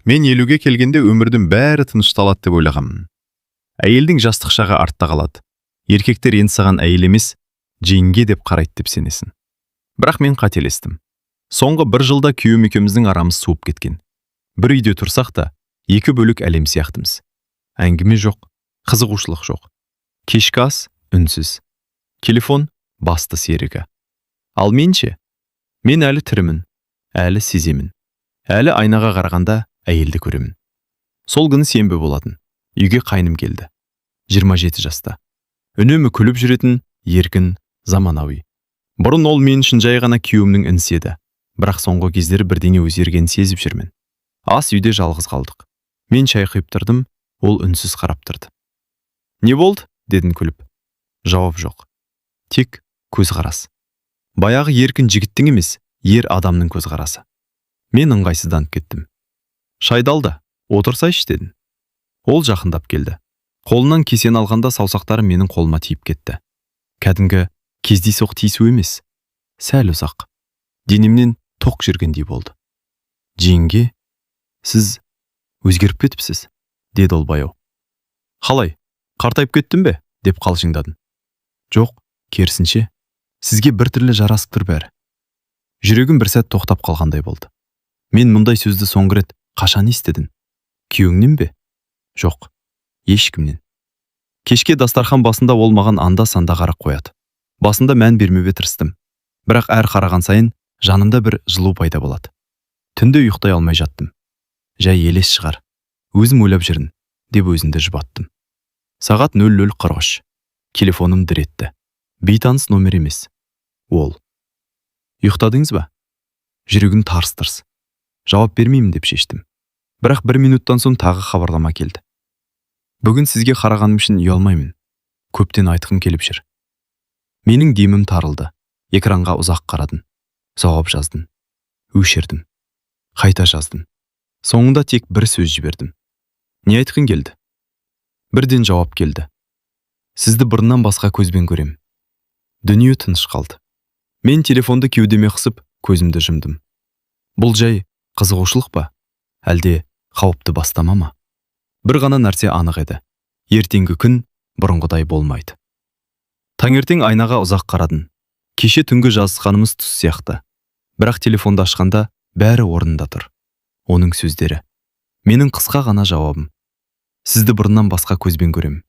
Мен 50-ге келгенде өмірдің бәрі тынышталады деп ойлағанмын. Әйелдің жастық шағы артта қалады. Еркектер енді саған әйел емес, жеңге деп қарайды деп сенесің. Бірақ мен қателестім. Соңғы 1 жылда күйеуім екеуміздің арамыз суып кеткен. Бір үйде тұрсақ та, 2 бөлек әлем сияқтымыз. Әңгіме жоқ, қызығушылық жоқ. Кешкі ас үнсіз. Телефон басты серігі. Ал менше, мен әлі тірімін, әлі сеземін. Әлі айнаға қарағанда әйелді көремін. Сол күні сенбі болатын. Үйге қайным келді. 27 жаста. Үнемі күліп жүретін, еркін, заманауи. Бұрын ол мен үшін жай ғана күйеуімнің інісі еді. Бірақ соңғы кездері бірдеңе өзгергенін сезіп жүрмін. Ас үйде жалғыз қалдық. Мен шай құйып тұрдым, ол үнсіз қарап тұрды. «Не болды?» дедім күліп. Жауап жоқ. Тек көзқарас. Баяғы еркін жігіттің емес, ер адамның көзқарасы. Мен ыңғайсызданып кеттім. «Шайды ал да, отырсайшы» дедім. Ол жақындап келді. Қолынан кесені алғанда саусақтары менің қолыма тиіп кетті. Кәдімгі кездейсоқ тиісу емес. Сәл ұзақ. Денемнен тоқ жүргендей болды. «Жеңге, сіз өзгеріп кетіпсіз», деді ол баяу. «Қалай? Қартайып кеттім бе?» деп қалжыңдадым. «Жоқ, керісінше, сізге бір түрлі жарасып тұр бәрі». Жүрегім бір сәт тоқтап қалғандай болды. Мен мұндай сөзді соңғы рет қашан естідім? Күйеуіңнен бе? Жоқ, ешкімнен. Кешке дастархан басында ол маған анда-санда қарап қояды. Басында мән бермеуге тырыстым. Бірақ әр қараған сайын жанымда бір жылу пайда болады. Түнде ұйықтай алмай жаттым. Жай елес шығар. Өзім ойлап жүрін, деп өзімді жұбаттым. Сағат 00:43. Телефоным дір етті. Бейтаныс номер емес. Ол. «Ұйықтадыңыз ба?» Жүрегім тарс-тырс. Жауап бермеймін деп шештім. Бірақ 1 минуттан соң тағы хабарлама келді. «Бүгін сізге қарағаным үшін ұялмаймын. Көптен айтқым келіп жүр». Менің демім тарылды. Экранға ұзақ қарадым. Жауап жаздым. Өшірдім. Қайта жаздым. Соңында тек бір сөз жібердім. «Не айтқың келді?» Бірден жауап келді. «Сізді бұрыннан басқа көзбен көрем». Дүние тыныш қалды. Мен телефонды кеудеме қысып, көзімді жұмдым. Бұл жай қызығушылық па? Әлде қауіпті бастама ма? Бір ғана нәрсе анық еді. Ертеңгі күн бұрынғыдай болмайды. Таңертең айнаға ұзақ қарадым. Кеше түнгі жазысқанымыз түс сияқты. Бірақ телефонды ашқанда бәрі орнында тұр. Оның сөздері. Менің қысқа ғана жауабым. «Сізді бұрыннан басқа көзбен көрем».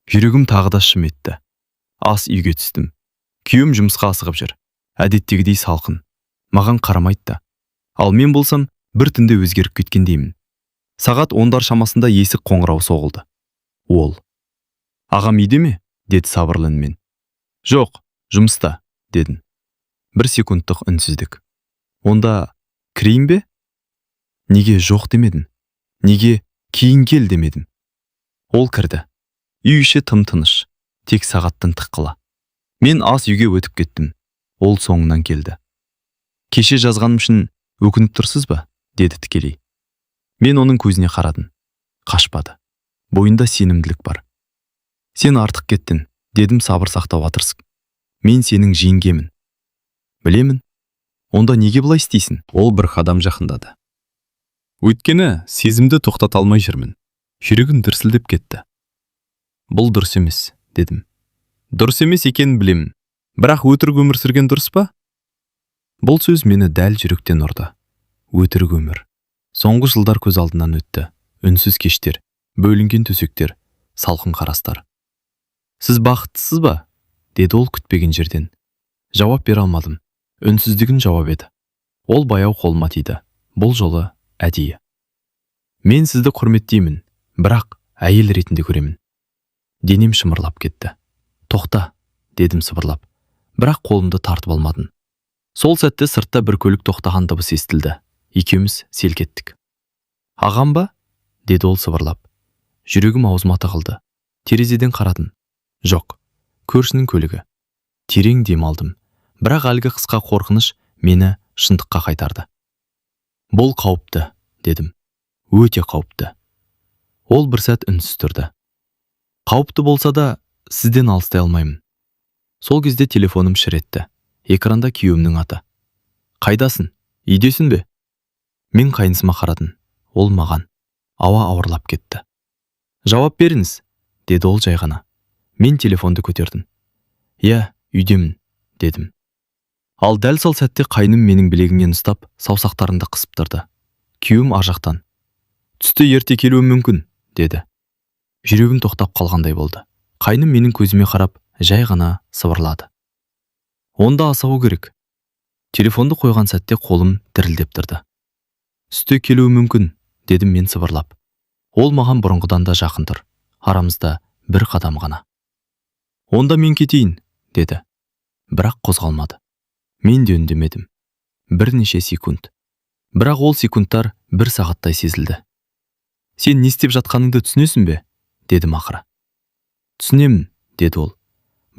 Жүрегім тағы да шым етті. Ас үйге түстім. Күйеуім жұмысқа асығып жүр. Әдеттегідей салқын. Маған қарамайды да. Ал мен болсам, бір түнде өзгеріп кеткендеймін. Сағат 10-дар шамасында есік қоңырау соғылды. Ол. «Ағам үйде ме?» деді сабырлы үнмен. «Жоқ, жұмыста», дедім. 1 секундтық үнсіздік. «Онда кірейін бе?» «Неге жоқ демедің? Неге кейін кел демедім?» Ол кірді. Үй іші тым-тыныш, тек сағаттың тыққылы. Мен ас үйге өтіп кеттім. Ол соңынан келді. «Кеше жазғаным үшін өкініп тұрсыз ба?» деді тікелей. Мен оның көзіне қарадым. Қашпады. Бойында сенімділік бар. «Сен артық кеттің», дедім сабыр сақтауға тырысып. «Мен сенің жеңгемін». «Білемін. Онда неге бұлай істейсің?» Ол бір қадам жақындады. «Өйткені сезімді тоқтата алмай жүрмін». Жүрегім дүрсілдеп кетті. «Бұл дұрыс емес», дедім. «Дұрыс емес екенін білемін. Бірақ өтірік өмір сүрген дұрыс па?» Бұл сөз мені дәл жүректен ұрды. Өтірік өмір. Соңғы жылдар көз алдынан өтті. Үнсіз кештер, бөлінген төсектер, салқын қарастар. «Сіз бақыттысыз ба?» деді ол күтпеген жерден. Жауап бере алмадым. Үнсіздігін жауап еді. Ол баяу қолыма тиді. Бұл жолы әдейі. «Мен сізді құрметтеймін, бірақ әйел ретінде көремін». Денем шымырлап кетті. «Тоқта», дедім сыбырлап. Бірақ қолымды тартып алмадым. Сол сәтте сыртта бір көлік тоқтаған дыбыс естілді. Екеуміз селк еттік. «Ағам ба?» деді ол сыбырлап. Жүрегім аузыма тығылды. Терезеден қарадым. Жоқ, көршінің көлігі. Терең дем алдым. Бірақ әлгі қысқа қорқыныш мені шындыққа қайтарды. «Бұл қауіпті», дедім. «Өте қауіпті». Ол бір сәт үнсіз тұрды. «Қауіпті болса да, сізден алыстай алмаймын». Сол кезде телефоным шыр етті. Экранда күйеуімнің аты. «Қайдасың? Үйдесің бе?» Мен қайнысыма қарадым. Ол маған. Ауа ауырлап кетті. Жауап беріңіз, деді ол жай ғана. Мен телефонды көтердім. Иә, үйдемін, дедім. Ал дәл сол сәтте қайным менің білегімнен ұстап, саусақтарында қысып тұрды. Күйеуім ар жақтан. Түсті ерте келуі мүмкін, деді. Жүрегім тоқтап қалғандай болды. Қайным менің көзіме қарап, жай ғана сыбырлады. Онда асығу керек. Телефонды қойған сәтте қолым дірілдеп тұрды. Түсте келуі мүмкін, дедім мен сыбырлап. Ол маған бұрынғыдан да жақын тұр. Арамызда бір қадам ғана. Онда мен кетейін, деді. Бірақ қозғалмады. Мен де үндемедім. Бірнеше секунд. Бірақ ол секундтар бір сағаттай сезілді. Сен не істеп жатқаныңды түсінесің бе? Дедім ақыры. Түсінемін, деді ол.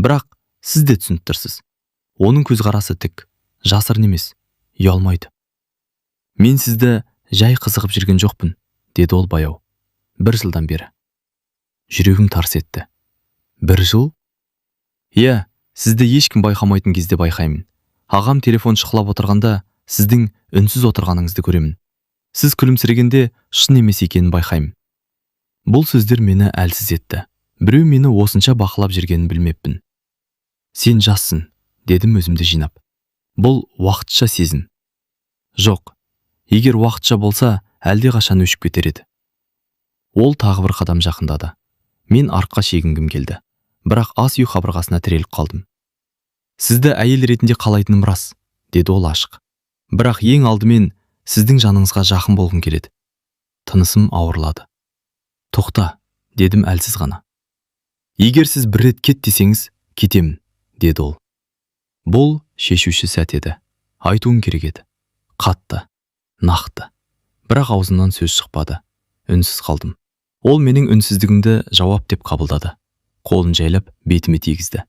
Бірақ сіз де түсініп тұрсыз. Оның көзқарасы тік, жасырын емес, ұялмайды. Мен сізді жай қызығып жүрген жоқпын, деді ол баяу. 1 жылдан бері. Жүрегім тарс етті. 1 жыл? Иә, сізді ешкім байқамайтын кезде байқаймын. Ағам телефон шықлап отырғанда, сіздің үнсіз отырғаныңызды көремін. Сіз күлімсірегенде шын емес екенін байқаймын. Бұл сөздер мені әлсіз етті. Біреу мені осынша бақылап жүргенін білмеппін. Сен жассың, дедім өзімді жинап. Бұл уақытша сезім. Жоқ, егер уақытша болса, әлде қашан өшіп кетер еді. Ол тағы бір қадам жақындады. Мен артқа шегінгім келді. Бірақ ас үй қабырғасына тіреліп қалдым. Сізді әйел ретінде қалайтыным рас, деді ол ашық. Бірақ ең алдымен сіздің жаныңызға жақын болғым келеді. Тынысым ауырлады. Тоқта, дедім әлсіз ғана. Егер сіз бір рет кет десеңіз, кетемін, деді ол. Бұл шешуші сәт еді. Айтуым керек еді. Қатты, нақты. Бірақ аузымнан сөз шықпады. Үнсіз қалдым. Ол менің үнсіздігімді жауап деп қабылдады. Қолын жайлап бетіме тигізді.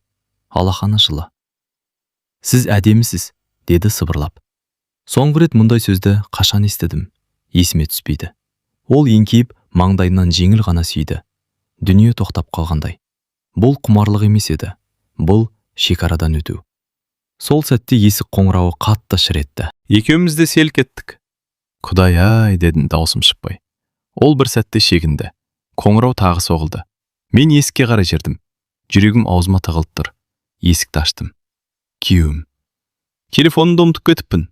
Алақаны жылы. Сіз әдемісіз, деді сыбырлап. Соңғы рет мұндай сөзді қашан естідім? Есіме түспейді. Ол еңкейіп маңдайынан жеңіл ғана сүйді. Дүние тоқтап қалғандай. Бұл құмарлық емес еді. Бұл шекарадан өту. Сол сәтте есік қоңырауы қатты шыр етті. Екеуміз де селк еттік. Құдай-ай, дедім даусым шықпай. Ол бір сәтте шегінді. Қоңырау тағы соғылды. Мен есікке қарай жердім. Жүрегім аузыма тығылып тұр. Есікті аштым. Күйеуім. Телефонымды ұмытып кетіппін,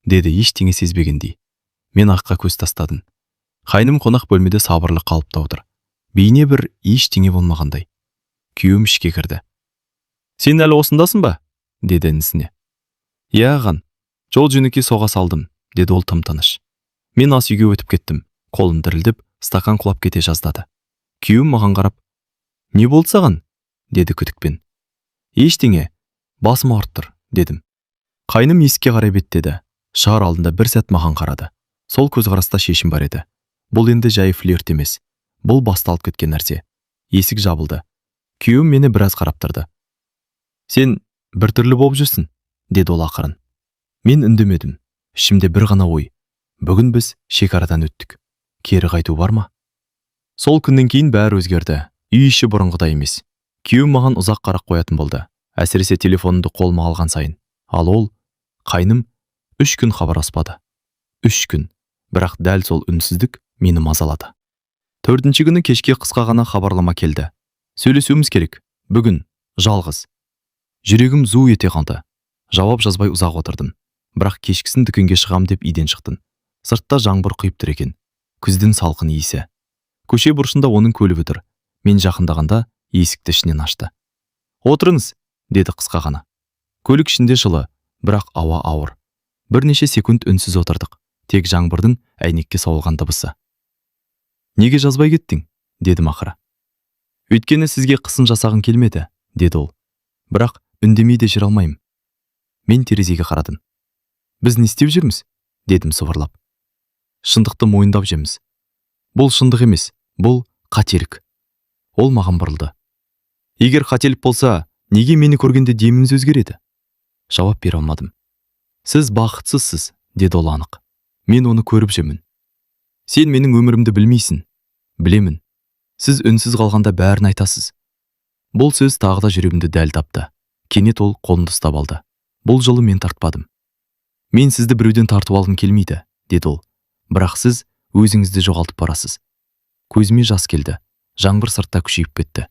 деді ештеңе сезбегендей. Мен аққа көз тастадым. Қайным қонақ бөлмеде сабырлы қалыпта отыр. Бейне бір ештеңе болмағандай. Күйеуім ішке кірді. Сен әлі осындасың ба? Деді інісіне. Иә ағаң, жол жөнекей соға салдым, деді ол тым-тыныш. Мен ас үйге өтіп кеттім. Қолым дірілдеп, стакан құлап кете жаздады. Күйеуім маған қарап, не болды саған? Деді күдікпен. Ештеңе, басым ауырып тұр, дедім. Қайным есікке қарай беттеді. Шығар алдында бір сәт маған қарады. Сол көзқараста шешім бар еді. Бұл енді жай флирт емес. Бұл басталып кеткен нәрсе. Есік жабылды. Күйеуім мені біраз қарап тұрды. Сен біртүрлі болып жүрсің, деді ол ақырын. Мен үндемедім. Ішімде бір ғана ой. Бүгін біз шекарадан өттік. Кері қайту бар ма? Сол күннен кейін бәрі өзгерді. Үй іші бұрынғыдай емес. Күйеуім маған ұзақ қарап қоятын болды. Әсіресе телефонымды қолыма алған сайын. Ал ол, қайным, 3 күн хабарласпады. 3 күн. Бірақ дәл сол үнсіздік мені мазалады. 4-ші күні кешке қысқа ғана хабарлама келді. Сөйлесуіміз керек. Бүгін, жалғыз. Жүрегім зу ете қалды. Жауап жазбай ұзақ отырдым. Бірақ кешкісін дүкенге шығам деп үйден шықтым. Сыртта жаңбыр құйып тұр екен. Күздің салқын иісі. Көше бұрышында оның көлігі тұр. Мен жақындағанда есікті ішінен ашты. Отырыңыз, деді қысқа ғана. Көлік ішінде жылы, бірақ ауа ауыр. Бірнеше секунд үнсіз отырдық. Тек жаңбырдың әйнекке соғылған дыбысы. Неге жазбай кеттің? Дедім ақыры. Өйткені сізге қысын жасағын келмеді, деді ол. Бірақ үндемей де жүре алмаймын. Мен терезеге қарадым. Біз не істеп жүрміз? Дедім сыбырлап. Шындықты мойындап жеміз. Бұл шындық емес, бұл қателік. Ол маған бұрылды. Егер қателік болса, неге мені көргенде деміңіз өзгереді? Жауап бере алмадым. Сіз бақытсызсыз, деді ол анық. Мен оны көріп жүрмін. Сен менің өмірімді білмейсің. Білемін. Сіз үнсіз қалғанда бәрін айтасыз. Бұл сөз тағы да жүрегімді дәл тапты. Кенет ол қолымды ұстап алды. Бұл жолы мен тартпадым. Мен сізді біреуден тартып алғым келмейді, деді ол. Бірақ сіз өзіңізді жоғалтып барасыз. Көзіме жас келді. Жаңбыр сыртта күшейіп кетті.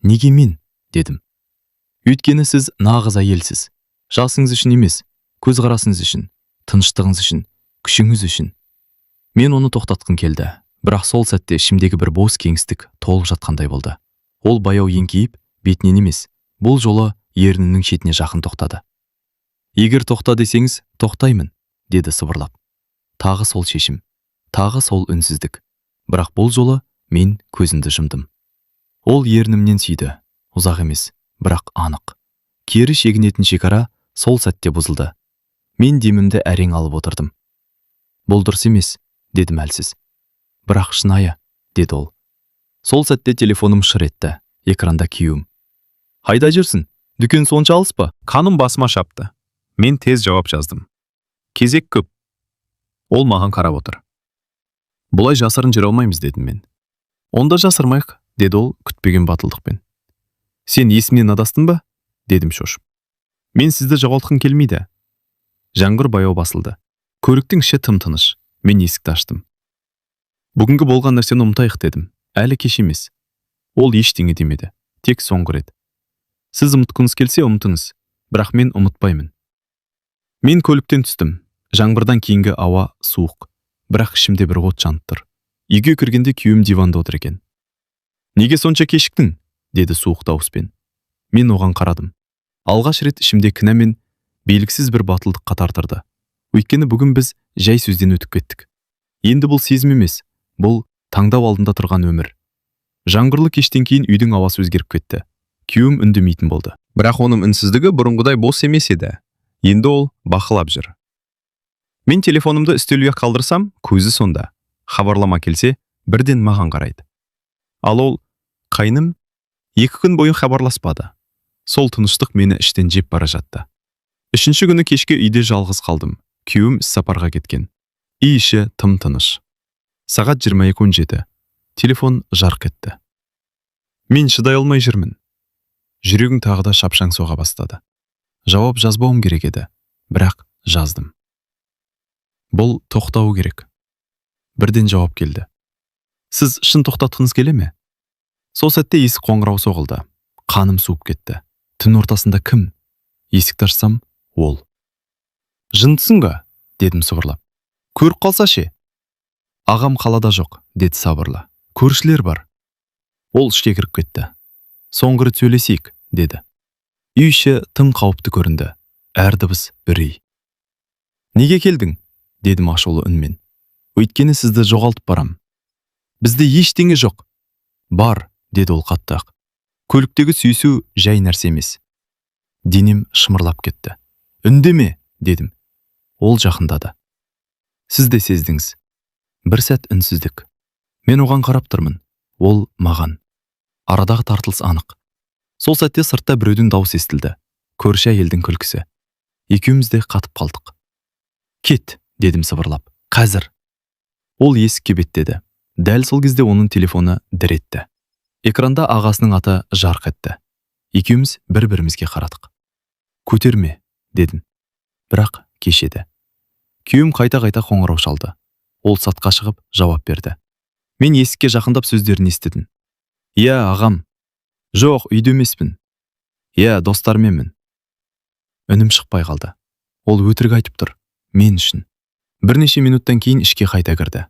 Неге мен? Дедім. Өйткені сіз нағыз әйелсіз. Жасыңыз үшін емес, көзқарасыңыз үшін, тыныштығыңыз үшін, күшіңіз үшін. Мен оны тоқтатқым келді. Бірақ сол сәтте ішімдегі бір бос кеңістік толып жатқандай болды. Ол баяу еңкейіп, бетінен емес, бұл жолы ернінің шетіне жақын тоқтады. Егер тоқта десеңіз, тоқтаймын, деді сыбырлап. Тағы сол шешім, тағы сол үнсіздік. Бірақ бұл жолы мен көзімді жұмдым. Ол ернімнен сүйді, ұзақ емес, бірақ анық. Кері шегінетін шекара сол сәтте бұзылды. Мен демімді әрең алып отырдым. Бұл дұрыс емес, дедім әлсіз. Бірақ шынайы, деді ол. Сол сәтте телефоным шыр етті. Экранда күйеуім. Қайда жүрсің? Дүкен сонша алыс па? Қаным басыма шапты. Мен тез жауап жаздым. Кезек көп. Ол маған қарап отыр. Бұлай жасырын жүре алмаймыз, дедім мен. Онда жасырмайық, деді ол күтпеген батылдықпен. Сен есімнен адастың ба? Дедім шошып. Мен сізді жоғалтқым келмейді. Жаңбыр баяу басылды. Көліктің іші тым-тыныш. Мен есікті аштым. Бүгінгі болған нәрсені ұмытайық, дедім. Әлі кеш емес. Ол ештеңе демеді. Тек соңғы рет. Сіз ұмытқыңыз келсе ұмытыңыз, бірақ мен ұмытпаймын. Мен көліктен түстім. Жаңбырдан кейінгі ауа суық, бірақ ішімде бір от жанып тұр. Үйге кіргенде күйеуім диванда отыр екен. Неге сонша кешіктің? Деді суық дауыспен. Мен оған қарадым. Алғаш рет ішімде кінә мен белгісіз бір батылдық қатар тұрды. Өйткені бүгін біз жай сөзден өтіп кеттік. Енді бұл сезім емес, бұл таңдау алдында тұрған өмір. Жаңбырлы кештен кейін үйдің ауасы өзгеріп кетті. Күйеуім үндемейтін болды. Бірақ оның үнсіздігі бұрынғыдай бос емес еді. Енді ол бақылап жүр. Мен телефонымды үстелге қалдырсам, көзі сонда. Хабарлама келсе, бірден маған қарайды. Ал ол, қайным, 2 күн бойы хабарласпады. Сол тыныштық мені іштен жеп бара жатты. 3-ші күні кешке үйде жалғыз қалдым. Күйеуім іссапарға кеткен. Үй іші тым-тыныш. Сағат 22:17. Телефон жарқ етті. Мен шыдай алмай жүрмін. Жүрегім тағы да шапшаң соға бастады. Жауап жазбауым керек еді, бірақ жаздым. Бұл тоқтауы керек. Бірден жауап келді. Сіз шын тоқтатқыңыз келе ме? Сол сәтте есік қоңырау соғылды. Қаным суып кетті. Түн ортасында кім? Есікті ашсам, ол. Жындысың ба? Дедім сыбырлап. Көріп қалса ше? Ағам қалада жоқ, деді сабырлы. Көршілер бар. Ол ішке кіріп кетті. Соңғы рет сөйлесейік, деді. Үй іші тым қауіпті көрінді. Әр дыбыс үрей. Неге келдің? Дедім ашулы үнмен. Өйткені сізді жоғалтып барам. Бізде ештеңе жоқ. Бар, деді ол қаттақ. Көліктегі сүйісу жай нәрсе емес. Денем шымырлап кетті. Үндеме, дедім. Ол жақындады. Сіз де сездіңіз. Бір сәт үнсіздік. Мен оған қарап тұрмын. Ол маған. Арадағы тартылыс анық. Сол сәтте сыртта біреудің даусы естілді. Көрші әйелдің күлкісі. Екеуміз де қатып қалдық. Кет, дедім сыбырлап. Қазір. Ол есікке беттеді. Дәл сол кезде оның телефоны дір етті. Экранда ағасының аты жарқ етті. Екеуміз бір-бірімізге қарадық. Көтерме, дедім. Бірақ кеш еді. Күйеуім қайта-қайта қоңырау шалды. Ол сатқа шығып жауап берді. Мен есікке жақындап сөздерін естідім. Иә, ағам. Жоқ, үйде емеспін. Иә, достарменмін. Үнім шықпай қалды. Ол өтірік айтып тұр. Мен үшін. Бірнеше минуттан кейін ішке қайта кірді.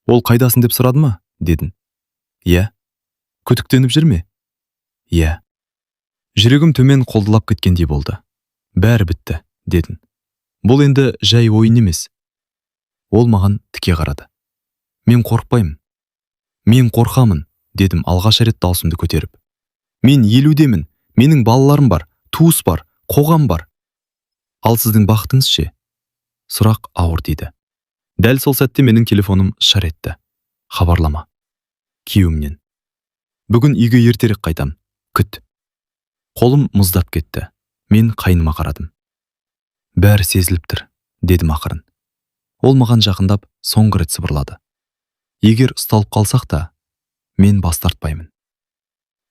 Ол қайдасың деп сұрады ма? Дедім. Иә. Күдіктеніп жүр ме? Иә. Жүрегім төмен қолдылап кеткендей болды. Бәрі бітті, дедім. Бұл енді жай ойын емес. Ол маған тіке қарады. Мен қорықпаймын. Мен қорқамын, дедім алғаш рет даусымды көтеріп. Мен 50-демін. Менің балаларым бар, туыс бар, қоғам бар. Ал сіздің бақытыңыз ше? Сұрақ ауыр тиді. Дәл сол сәтте менің телефоным шар етті. Хабарлама. Күйеуімнен. Бүгін үйге ертерек қайтам. Күт. Қолым мұздап кетті. Мен қайныма қарадым. Бәрі сезіліп тұр, дедім ақырын. Ол маған жақындап, соңғы рет сыбырлады. Егер ұсталып қалсақ та, мен бас тартпаймын.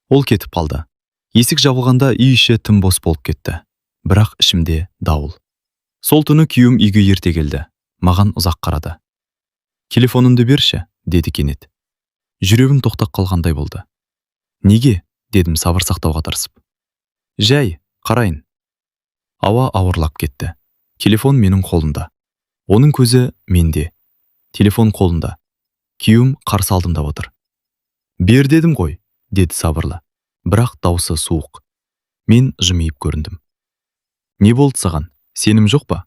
Ол кетіп қалды. Есік жабылғанда үй іші тым бос болып кетті. Бірақ ішімде дауыл. Сол түні күйеуім үйге ерте келді. Маған ұзақ қарады. Телефоныңды берші, деді кенет. Жүрегім тоқтап қалғандай болды. Неге? Дедім сабыр сақтауға тырысып. Жай, қарайын. Ауа ауырлап кетті. Телефон менің қолымда. Оның көзі менде. Телефон қолында. Күйеуім қарсы алдымда отыр. Бер дедім ғой, деді сабырлы. Бірақ даусы суық. Мен жымиып көріндім. Не болды саған? Сенім жоқ па?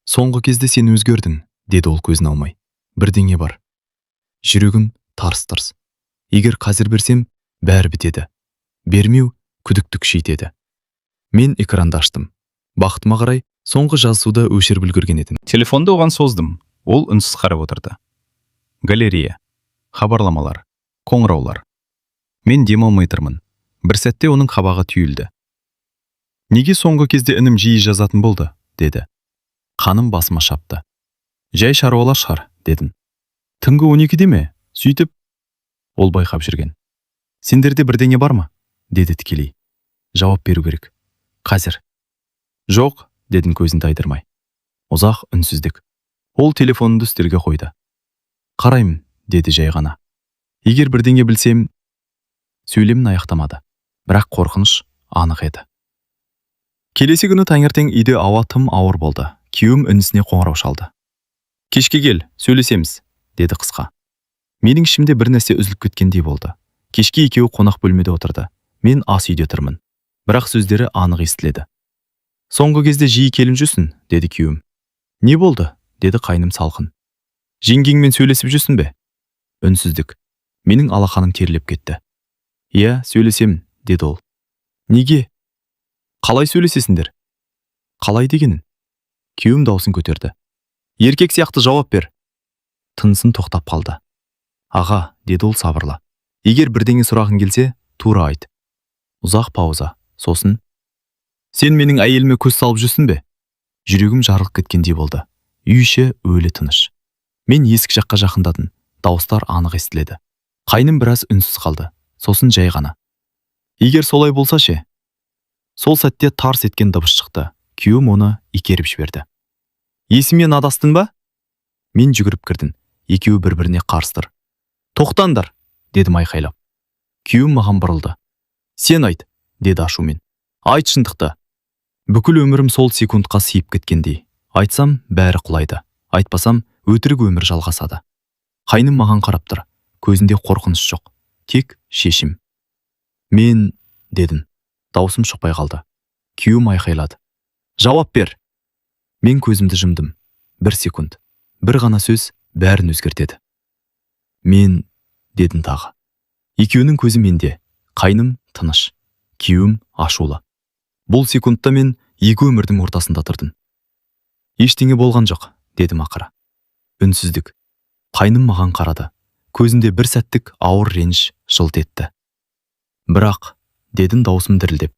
Соңғы кезде сен өзгердің, деді ол көзін алмай. Бірдеңе бар. Жүрегім тарс-тұрс. Егер қазір берсем, бәрі бітеді. Бермеу күдікті күшейтеді. Мен экранды аштым. Бақытыма қарай, соңғы жазысуды өшіріп үлгерген едім. Телефонды оған создым. Ол үнсіз қарап отырды. Галерея, хабарламалар, қоңыраулар. Мен демалмай тұрмын. Бір сәтте оның қабағы түйілді. Неге соңғы кезде інім жиі жазатын болды, деді. Қаным басыма шапты. Жай шаруалар шығар, дедім. Түнгі 12-де ме? Сөйтіп, ол байқап жүрген. Сендерде бірдеңе бар ма? Деді тікелей. Жауап беру керек. Қазір. Жоқ, дедім көзін тайдырмай. Ұзақ үнсіздік. Ол телефонымды үстелге қойды. Қараймын, деді жай ғана. Егер бірдеңе білсем, сөйлемін аяқтамады. Бірақ қорқыныш анық еді. Келесі күні таңертең үйде ауа тым ауыр болды. Күйеуім інісіне қоңырау шалды. Кешке кел, сөйлесеміз, деді қысқа. Менің ішімде бір нәрсе үзіліп кеткендей болды. Кешке екеуі қонақ бөлмеде отырды. Мен ас үйде тұрмын. Бірақ сөздері анық естіледі. Соңғы кезде жиі келіп жүрсің, деді күйеуім. Не болды? Деді қайным салқын. Жеңгеңмен сөйлесіп жүрсің бе? Үнсіздік. Менің алақаным теріліп кетті. Иә, сөйлесем, деді ол. Неге? Қалай сөйлесесіңдер? Қалай дегенін? Күйеуім даусын көтерді. Еркек сияқты жауап бер. Тынысын тоқтап қалды. Аға, деді ол сабырлы. Егер бірдеңе сұрағың келсе, тура айт. Ұзақ пауза. Сосын, сен менің әйеліме көз салып жүрсің бе? Жүрегім жарылып кеткендей болды. Үй іші өлі тыныш. Мен есік жаққа жақындадым. Дауыстар анық естіледі. Қайным біраз үнсіз қалды. Сосын жай ғана. Егер солай болса ше? Сол сәтте тарс еткен дыбыс шықты. Күйеуім оны икеріп жіберді. Есімнен адастың ба? Мен жүгіріп кірдім. Екеуі бір-біріне қарсытыр. Тоқтаңдар, дедім айқайлап. Күйеуім маған бұрылды. Сен айт, деді ашумен. Айт шындықты. Бүкіл өмірім сол секундқа сиып кеткендей. Айтсам, бәрі құлайды. Айтпасам, өтірік өмір жалғасады. Қайным маған қарап тұр. Көзінде қорқыныш жоқ. Тек шешім. Мен, дедім. Даусым шықпай қалды. Күйеуім айқайлады. Жауап бер. Мен көзімді жұмдым. Бір секунд. Бір ғана сөз бәрін өзгертеді. Мен, дедім тағы. Екеуінің көзі менде. Қайным тыныш. Күйеуім ашулы. Бұл секундта мен екі өмірдің ортасында тұрдым. Ештеңе болған жоқ, дедім ақыра. Үнсіздік. Қайным маған қарады. Көзінде бір сәттік ауыр реніш жылт етті. Бірақ, дедім даусым дірілдеп.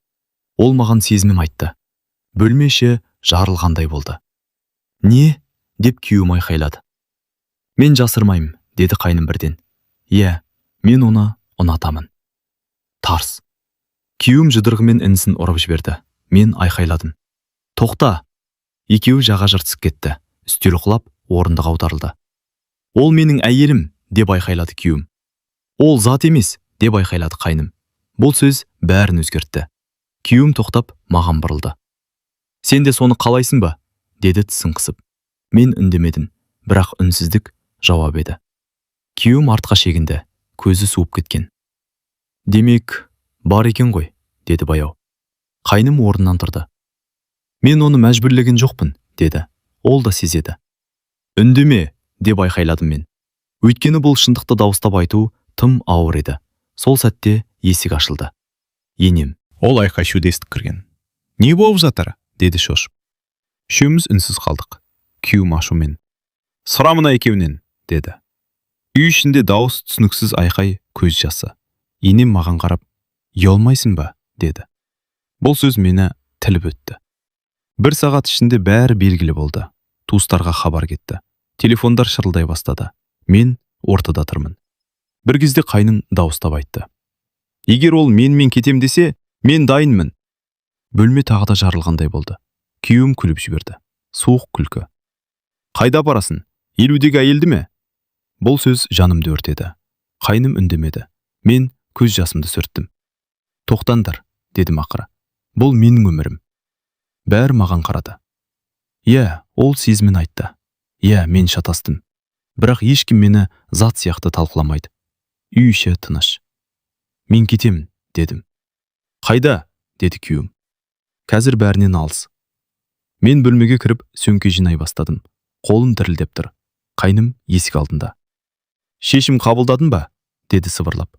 Ол маған сезімін айтты. Бөлме іші жарылғандай болды. Не? Деп күйеуім айқайлады. Мен жасырмаймын, деді қайным бірден. Иә, мен оны ұнатамын. Тарс. Күйеуім жұдырығымен інісін ұрып жіберді. Мен айқайладым. Тоқта! Екеуі жаға жыртысып кетті. Үстел құлап, орындық аударылды. Ол менің әйелім, деп айқайлады күйеуім. Ол зат емес, деп айқайлады қайным. Бұл сөз бәрін өзгертті. Күйеуім тоқтап, маған бұрылды. Сен де соны қалайсың ба? Деді тісін қысып. Мен үндемедім, бірақ үнсіздік жауап еді. Күйеуім артқа шегінді, көзі суып кеткен. Демек, бар екен ғой, деді баяу. Қайным орнынан тұрды. Мен оны мәжбүрлеген жоқпын, деді. Ол да сезеді. Үндеме, деп айқайладым мен. Өйткені бұл шындықты дауыстап айту тым ауыр еді. Сол сәтте есік ашылды. Енем. Ол айқай-шуды естіп кірген. Не болып жатыр? Деді шошып. Үшеуміз үнсіз қалдық. Күйеуім ашумен. Сұра мына екеуінен, деді. Үй ішінде дауыс түсініксіз айқай, көз жасы. Енем маған қарап, ұялмайсың ба? Деді. Бұл сөз мені тіліп өтті. Бір сағат ішінде бәрі белгілі болды. Туыстарға хабар кетті. Телефондар шырылдай бастады. Мен ортада тұрмын. Бір кезде қайным дауыстап айтты. Егер ол менімен кетем десе, мен дайынмын. Бөлме тағы да жарылғандай болды. Күйеуім күліп жіберді. Суық күлкі. Қайда барасың? Елудегі әйелді ме? Бұл сөз жанымды өртеді. Қайным үндемеді. Мен көз жасымды сүрттім. Тоқтаңдар, дедім ақыры. Бұл менің өмірім. Бәрі маған қарады. Иә, ол сезімін айтты. Иә, мен шатастым. Бірақ ешкім мені зат сияқты талқыламайды. Үй іші тыныш. Мен кетемін, дедім. Қайда, деді күйеуім. Қазір бәрінен алыс. Мен бөлмеге кіріп сөмке жинай бастадым. Қолым дірілдеп тұр. Қайным есік алдында. Шешім қабылдадың ба? Деді сыбырлап.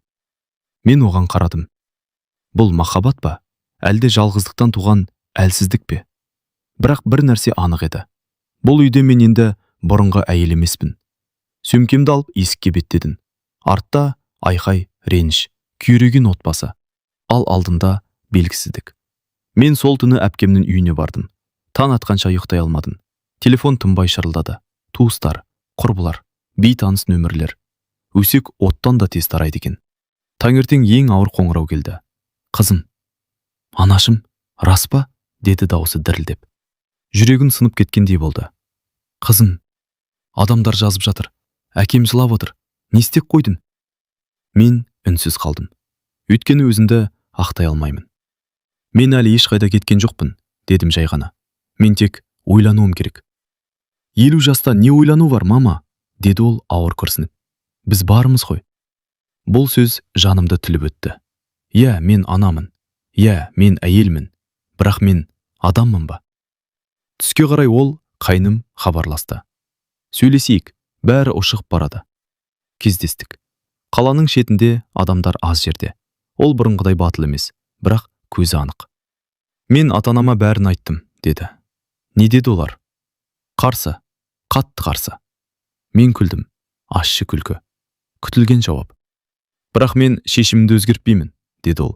Мен оған қарадым. Бұл махаббат па? Әлде жалғыздықтан туған әлсіздік пе? Бірақ бір нәрсе анық еді. Бұл үйде мен енді бұрынғы әйел емеспін. Сөмкемді алып есікке беттедім. Артта айқай, реніш, күйреген отбасы. Ал алдында белгісіздік. Мен сол түні әпкемнің үйіне бардым. Таң атқанша ұйықтай алмадым. Телефон тынбай шырылдады. Туыстар, құрбылар, бейтаныс нөмірлер. Өсек оттан да тез тарайды екен. Таңертең ең ауыр қоңырау келді. Қызым, анашым, рас па? Деді даусы дірілдеп. Жүрегім сынып кеткендей болды. Қызым, адамдар жазып жатыр. Әкем жылап отыр. Не істеп қойдың? Мен үнсіз қалдым. Өйткені өзімді ақтай алмаймын. Мен әлі ешқайда кеткен жоқпын, дедім жай ғана. Мен тек ойлануым керек. 50 жаста не ойлану бар, мама? Деді ол ауыр күрсініп. Біз бармыз ғой. Бұл сөз жанымды тіліп өтті. Иә, мен анамын. Иә, мен әйелмін. Бірақ мен адаммын ба? Түске қарай ол қайным хабарласты. Сөйлесейік, бәрі ұшығып барады. Кездестік. Қаланың шетінде адамдар аз жерде. Ол бұрынғыдай батыл емес, бірақ көзі анық. Мен ата-анама бәрін айттым, деді. Не деді олар? Қарсы, қатты қарсы. Мен күлдім, ащы күлкі. Күтілген жауап. Бірақ мен шешімімді өзгертпеймін, деді ол.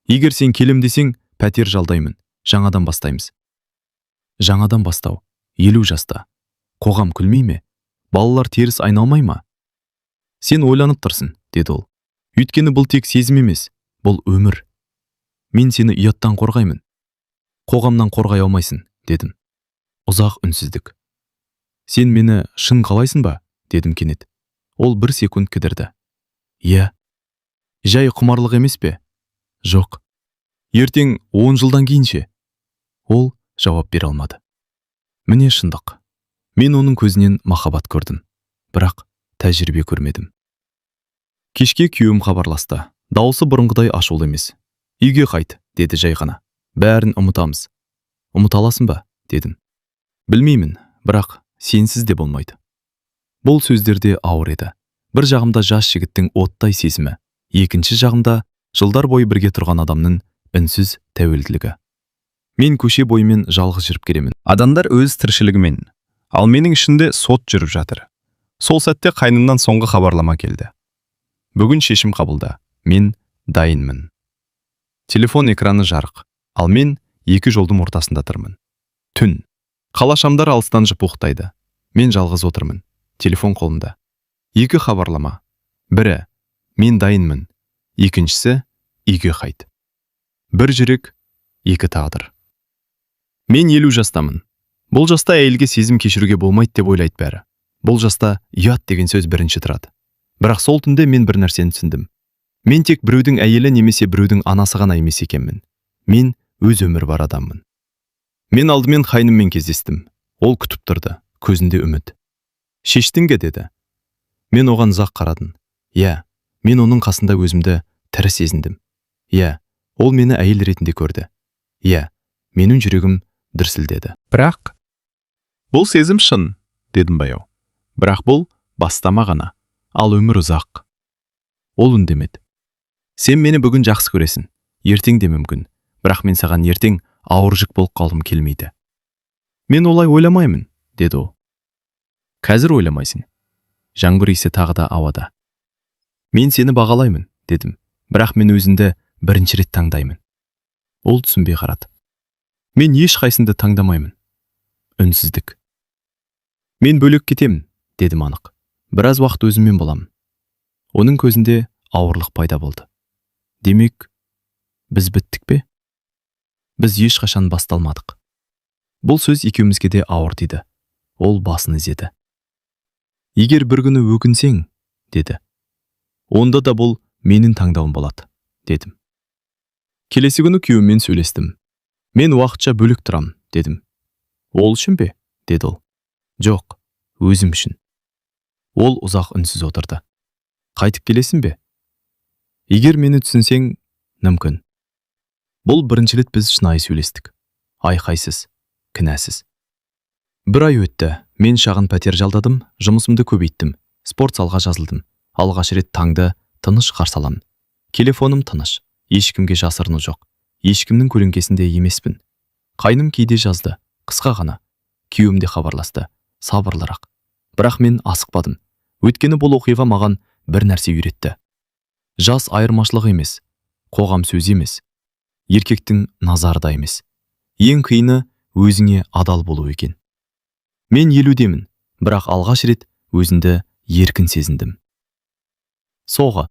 Егер сен келем десең, пәтер жалдаймын, жаңадан бастаймыз. Жаңадан бастау, 50 жаста. Қоғам күлмей ме? Балалар теріс айналмай ма? Сен ойланып тұрсың, деді ол. Өйткені бұл тек сезім емес, бұл өмір. Мен сені ұяттан қорғаймын. Қоғамнан қорғай алмайсың, дедім. Ұзақ үнсіздік. Сен мені шын қалайсың ба? Дедім кенет. Ол бір секунд кідірді. Иә. Жай құмарлық емес пе? Жоқ. Ертең 10 жылдан кейінше? Ол жауап бере алмады. Міне шындық. Мен оның көзінен махаббат көрдім. Бірақ тәжірибе көрмедім. Кешке күйеуім хабарласты. Дауысы бұрынғыдай ашулы емес. Үйге қайт, деді жай ғана. Бәрін ұмытамыз. Ұмыта аласың ба? Дедім. Білмеймін, бірақ сенсіз де болмайды. Бұл сөздерде ауыр еді. Бір жағымда жас жігіттің оттай сезімі, екінші жағымда жылдар бойы бірге тұрған адамның үнсіз тәуелділігі. Мен көше бойымен жалғыз жүріп келемін. Адамдар өз тіршілігімен, ал менің ішінде сот жүріп жатыр. Сол сәтте қайнымнан соңғы хабарлама келді. Бүгін шешім қабылда. Мен дайынмын. Телефон экраны жарық, ал мен екі жолдың ортасында тұрмын. Түн. Қала шамдар алыстан жыпылықтайды. Мен жалғыз отырмын. Телефон қолымда. Екі хабарлама. Бірі, мен дайынмын. Екіншісі, үйге қайт. Бір жүрек, екі тағдыр. Мен 50 жастамын. Бұл жаста әйелге сезім кешіруге болмайды деп ойлайды бәрі. Бұл жаста ұят деген сөз бірінші тұрады. Бірақ сол түнде мен бір нәрсені түсіндім. Мен тек біреудің әйелі немесе біреудің анасы ғана емес екенмін. Мен өз өмір бар адаммын. Мен алдымен қайныммен кездестім. Ол күтіп тұрды, көзінде үміт. Шештің бе, деді. Мен оған ұзақ қарадым. Иә, мен оның қасында өзімді тірі сезіндім. Иә, ол мені әйел ретінде көрді. Иә, менің жүрегім дүрсілдеді. Бірақ бұл сезім шын, дедім баяу. Бірақ бұл бастама ғана, ал өмір ұзақ. Ол үндемеді. Сен мені бүгін жақсы көресің, ертең де мүмкін. Бірақ мен саған ертең ауыр жүк болып қалғым келмейді. Мен олай ойламаймын, деді ол. Қазір ойламайсың. Жаңбыр иісі тағы да ауада. Мен сені бағалаймын, дедім. Бірақ мен өзімді бірінші рет таңдаймын. Ол түсінбей қарады. Мен ешқайсыңды таңдамаймын. Үнсіздік. Мен бөлек кетемін, дедім анық. Біраз уақыт өзіммен боламын. Оның көзінде ауырлық пайда болды. Демек, біз біттік пе? Біз ешқашан басталмадық. Бұл сөз екеумізге де ауыр тиді. Ол басын изеді. Егер бір күні өкінсең, деді. Онда да бұл менің таңдауым болады, дедім. Келесі күні күйеуіммен сөйлестім. Мен уақытша бөлек тұрам, дедім. Ол үшін бе? Деді ол. Жоқ, өзім үшін. Ол ұзақ үнсіз отырды. Қайтып келесің бе? Егер мені түсінсең, мүмкін. Бұл бірінші рет біз шынайы сөйлестік. Айқайсыз, кінәсіз. Бір ай өтті. Мен шағын пәтер жалдадым, жұмысымды көбейттім. Спорт залға жазылдым. Алғаш рет таңды тыныш қарсы аламын. Телефоным тыныш. Ешкімге жасырыну жоқ. Ешкімнің көлеңкесінде емеспін. Қайным кейде жазды, қысқа ғана. Күйеуім де хабарласты, сабырлырақ. Бірақ мен асықпадым. Өйткені бұл оқиға маған бір нәрсе үйретті. Жас айырмашылық емес, қоғам сөз емес, еркектің назарда емес. Ең қиыны өзіңе адал болу екен. Мен 50-демін, бірақ алғаш рет өзімді еркін сезіндім. Соғы.